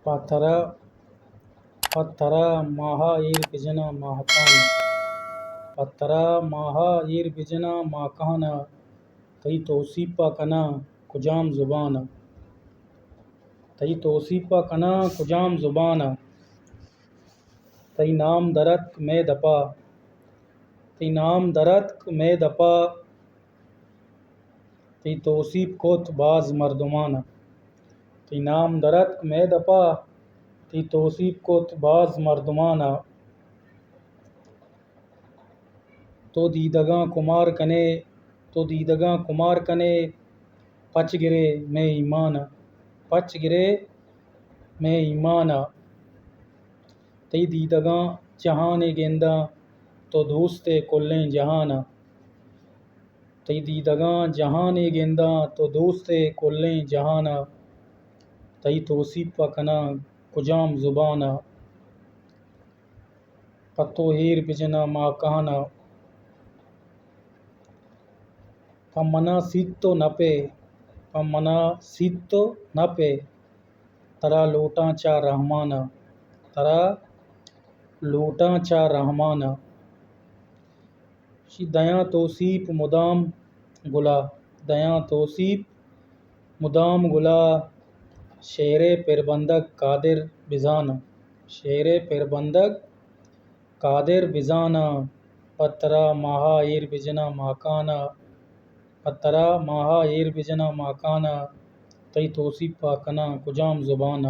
पत्थरा पत्थरा माहा ईर बिजना माहकान पत्थरा माहा ईर बिजना माकान तई तौसीफ़ा कना कुजाम ज़ुबान तई तौसीफ़ा कना कुजाम ज़ुबान तई नाम दरत में दपा तई नाम दरत में दपा तई तौसीफ़ कोत बाज़ मर्दमान तई नाम दरत में दपा तई तौसीफ़ कोत बाज़ मर्दमान तो दीदगां कुमार कने पच गिरे में ईमान तई दीदगां जहान गेंदा तो दोस्ते कुल्लें जहान तई दीदगां जहान गेंदा तो दोस्ते कुल्लें जहान तई तौसीफ़ा कना कुजाम ज़ुबान पत्तो हीर बिजना माकान पमना सीतो नपे तरा लोटां चा रहमान दयां तौसीफ़ मुदाम गुला शेरे पिरबंदक कादिर बिजान पत्तरा माहा ईर बिजना माकान तई तौसीफ़ा कना कुजाम ज़ुबान